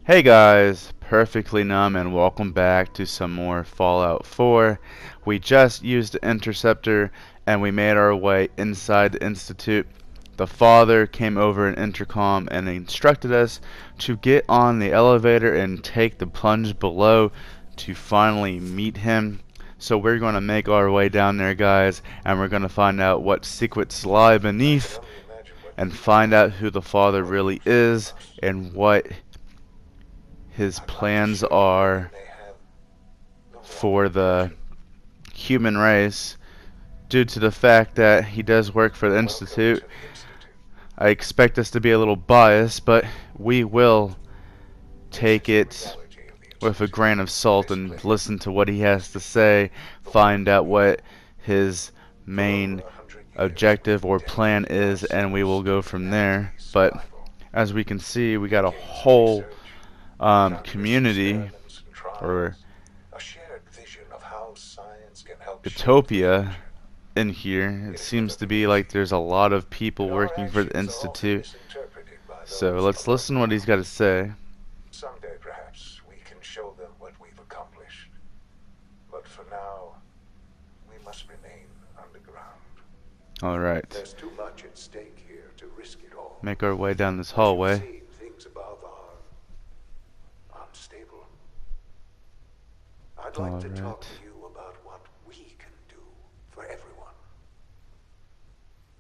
Hey guys, Perfectly Numb and welcome back to some more Fallout 4. We just used the interceptor and we made our way inside the Institute. The father came over an intercom and instructed us to get on the elevator and take the plunge below to finally meet him. So we're going to make our way down there, guys, and we're going to find out what secrets lie beneath and find out who the father really is and what his plans are for the human race. Due to the fact that he does work for the Institute, I expect us to be a little biased, but we will take it with a grain of salt and listen to what he has to say, find out what his main objective or plan is, and we will go from there. But as we can see, we got a whole community or utopia in here. It seems to be like there's a lot of people working for the Institute. So let's listen to what he's got to say. Someday, perhaps, we can show them what we've accomplished. But for now, we must remain underground. Alright. There's too much at stake here to risk it all. Make our way down this hallway. Things above are unstable. I'd like to talk to you about what we can do for everyone.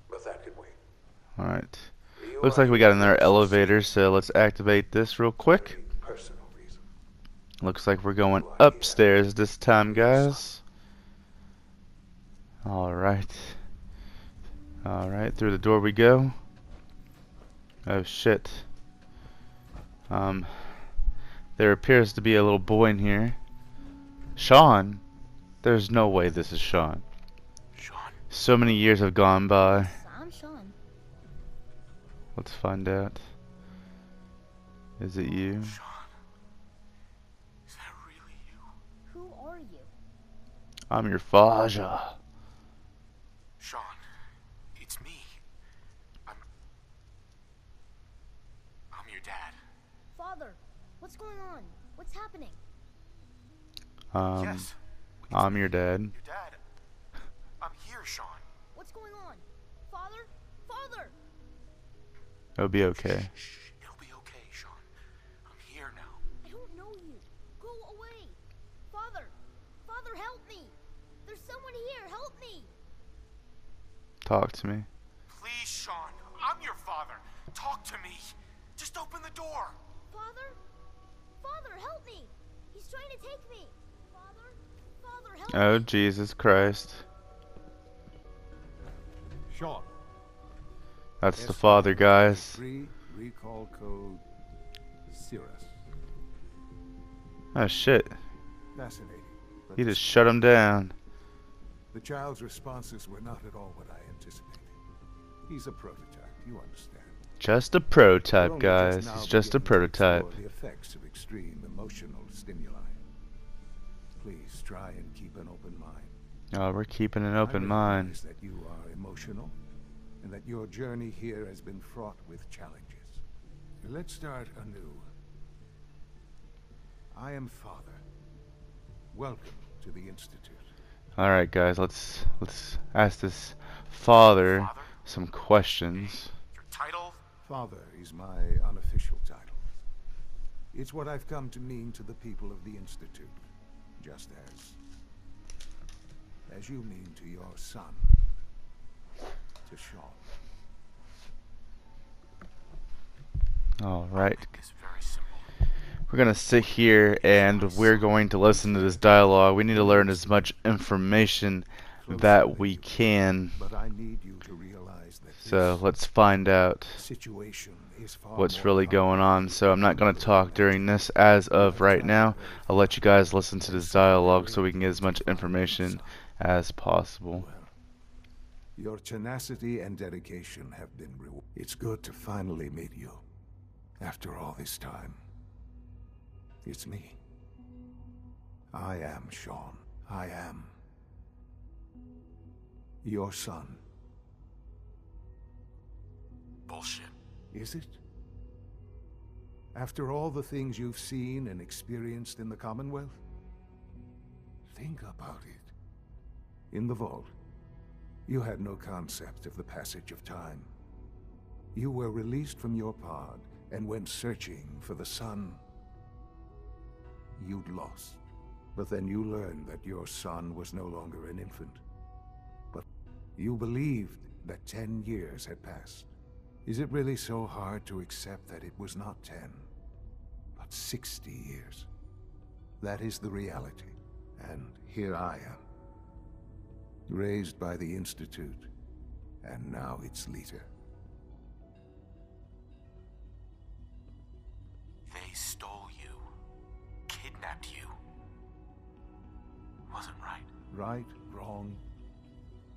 But that can wait. Alright. Looks like we got another elevator, so let's activate this real quick. Looks like we're going upstairs this time, guys. Alright. Alright, through the door we go. Oh shit. There appears to be a little boy in here. Sean? There's no way this is Sean. Sean. So many years have gone by. I'm Sean. Let's find out. Is it you? Sean. Is that really you? Who are you? I'm your father. Sean, it's me. I'm your dad. Father, what's going on? What's happening? Yes. I'm your dad. Your dad. I'm here, Sean. What's going on? Father? Father! It'll be okay. Shh. It'll be okay, Sean. I'm here now. I don't know you. Go away. Father! Father, help me! There's someone here. Help me! Talk to me. Please, Sean. I'm your father. Talk to me. Just open the door. Father? Father, help me! He's trying to take me! Father? Father, help Oh, me! Jesus Christ. Sean. That's the father, guys. Free recall code Cirrus. Oh, shit. Fascinating. But He just shut him down. the child's responses were not at all what I anticipated. He's a prototype, you understand. Just a We're prototype, only guys. now He's just a beginning to explore prototype. The effects of extreme emotional stimuli. Please try and keep an open mind. Oh, we're keeping an open I mind. recognize that you are emotional, and that your journey here has been fraught with challenges. Let's start anew. I am Father. Welcome to the Institute. Alright, guys, let's ask this father some questions. Your title? Father is my unofficial title. It's what I've come to mean to the people of the Institute, just as you mean to your son, to Sean. Alright. It's very simple. We're gonna sit here and we're going to listen to this dialogue. We need to learn as much information that we can. But I need you to realize that So this let's find out situation is far what's more really going on. complicated So I'm not going to talk during this as of right now. I'll let you guys listen to this dialogue so we can get as much information as possible. Well, your tenacity and dedication have been rewarded. It's good to finally meet you. After all this time. It's me. I am Sean. I am your son. Bullshit. Is it? After all the things you've seen and experienced in the Commonwealth? Think about it. In the vault, you had no concept of the passage of time. You were released from your pod and went searching for the sun you'd lost. But then you learned that your son was no longer an infant. But you believed that 10 years had passed. Is it really so hard to accept that it was not 10, but 60 years? That is the reality. And here I am, raised by the Institute, and now its leader. They stole you, kidnapped you. Wasn't right. Right, wrong,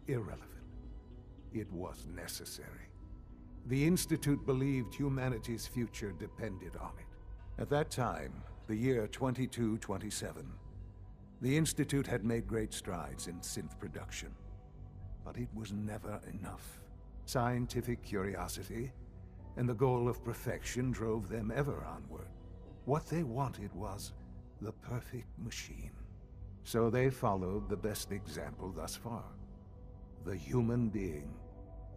irrelevant. It was necessary. The Institute believed humanity's future depended on it. At that time, the year 2227, the Institute had made great strides in synth production. But it was never enough. Scientific curiosity and the goal of perfection drove them ever onward. What they wanted was the perfect machine. So they followed the best example thus far. The human being.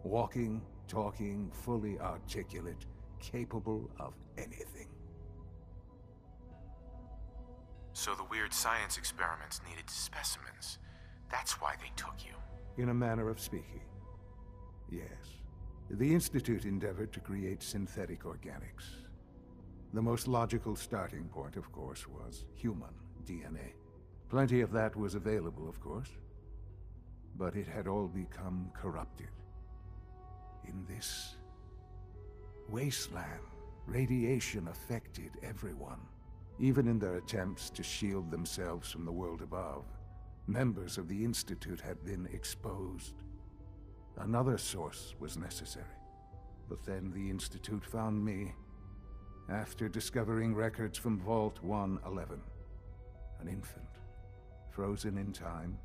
Walking, talking, fully articulate, capable of anything. So the weird science experiments needed specimens. That's why they took you. In a manner of speaking, yes. The Institute endeavored to create synthetic organics. The most logical starting point, of course, was human DNA. Plenty of that was available, of course. But it had all become corrupted. In this wasteland, radiation affected everyone. Even in their attempts to shield themselves from the world above, members of the Institute had been exposed. Another source was necessary. But then the Institute found me, after discovering records from Vault 111. An infant, frozen in time,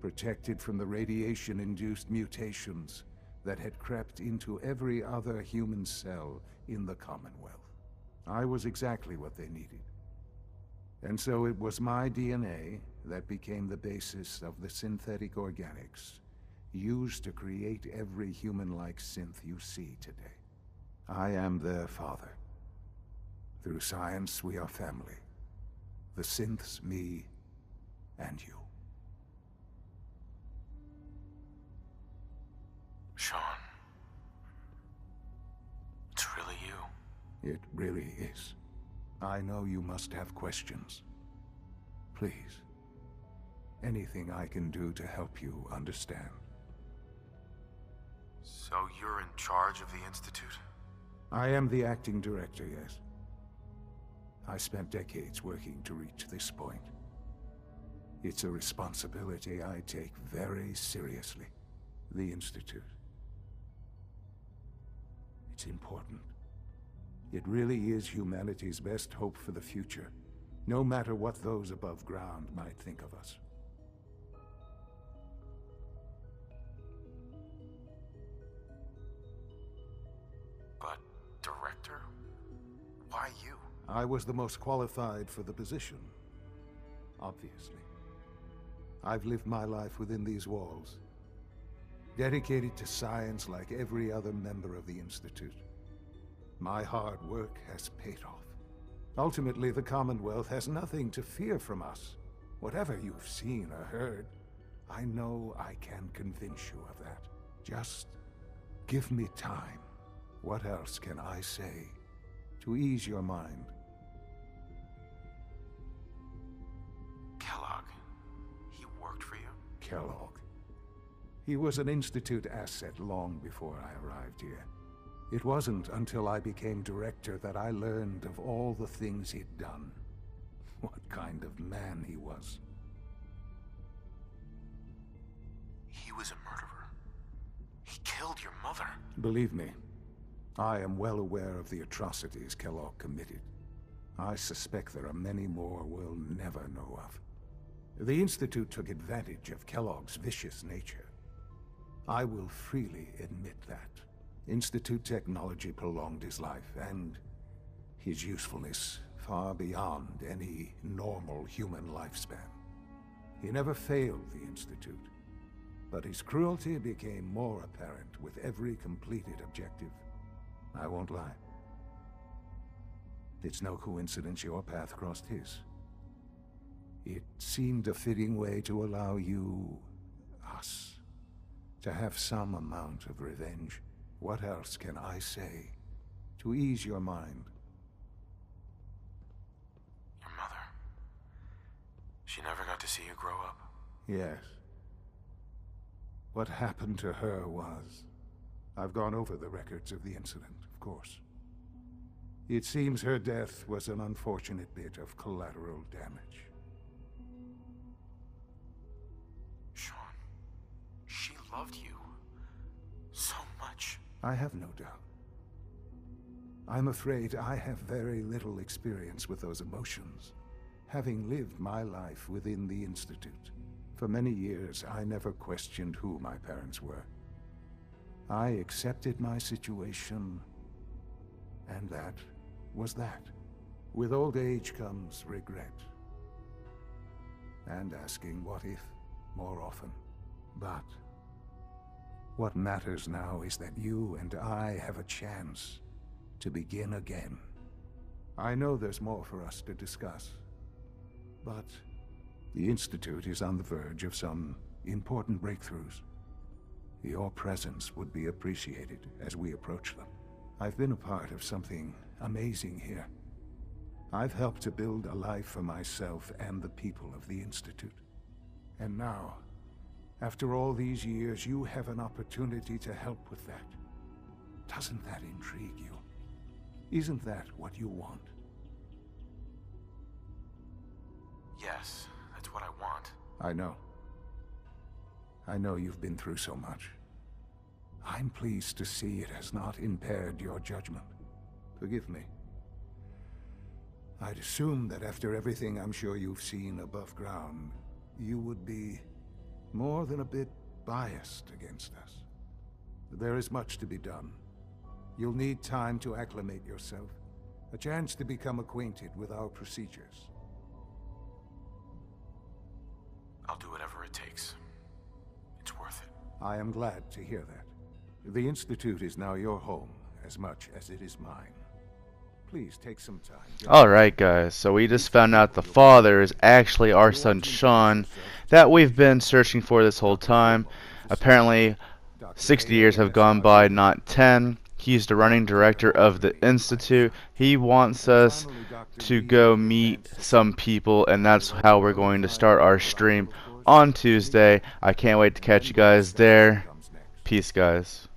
protected from the radiation-induced mutations that had crept into every other human cell in the Commonwealth. I was exactly what they needed. And so it was my DNA that became the basis of the synthetic organics used to create every human-like synth you see today. I am their father. Through science, we are family. The synths, me, and you. Sean. It's really you. It really is. I know you must have questions. Please. Anything I can do to help you understand. So you're in charge of the Institute? I am the acting director, yes. I spent decades working to reach this point. It's a responsibility I take very seriously. The Institute. It's important. It really is humanity's best hope for the future, no matter what those above ground might think of us. But, Director? Why you? I was the most qualified for the position, obviously. I've lived my life within these walls, dedicated to science like every other member of the Institute. My hard work has paid off. Ultimately, the Commonwealth has nothing to fear from us. Whatever you've seen or heard, I know I can convince you of that. Just give me time. What else can I say to ease your mind? Kellogg. He worked for you? Kellogg. He was an Institute asset long before I arrived here. It wasn't until I became director that I learned of all the things he'd done. What kind of man he was. He was a murderer. He killed your mother. Believe me, I am well aware of the atrocities Kellogg committed. I suspect there are many more we'll never know of. The Institute took advantage of Kellogg's vicious nature. I will freely admit that. Institute technology prolonged his life, and his usefulness far beyond any normal human lifespan. He never failed the Institute, but his cruelty became more apparent with every completed objective. I won't lie. It's no coincidence your path crossed his. It seemed a fitting way to allow you, us, to have some amount of revenge. What else can I say to ease your mind? Your mother. She never got to see you grow up. Yes. What happened to her was... I've gone over the records of the incident, of course. It seems her death was an unfortunate bit of collateral damage. Sean, she loved you so much. I have no doubt. I'm afraid I have very little experience with those emotions, having lived my life within the Institute. For many years, I never questioned who my parents were. I accepted my situation, and that was that. With old age comes regret, and asking what if more often. But what matters now is that you and I have a chance to begin again. I know there's more for us to discuss, but the Institute is on the verge of some important breakthroughs. Your presence would be appreciated as we approach them. I've been a part of something amazing here. I've helped to build a life for myself and the people of the Institute. And now, after all these years, you have an opportunity to help with that. Doesn't that intrigue you? Isn't that what you want? Yes, that's what I want. I know. I know you've been through so much. I'm pleased to see it has not impaired your judgment. Forgive me. I'd assume that after everything I'm sure you've seen above ground, you would be more than a bit biased against us. There is much to be done. You'll need time to acclimate yourself, a chance to become acquainted with our procedures. I'll do whatever it takes. It's worth it. I am glad to hear that. The Institute is now your home, as much as it is mine. Please take some time. Alright guys, so we just found out the father is actually our son Sean that we've been searching for this whole time. Apparently 60 years have gone by, not 10. He's the running director of the Institute. He wants us to go meet some people, and that's how we're going to start our stream on Tuesday. I can't wait to catch you guys there. Peace guys.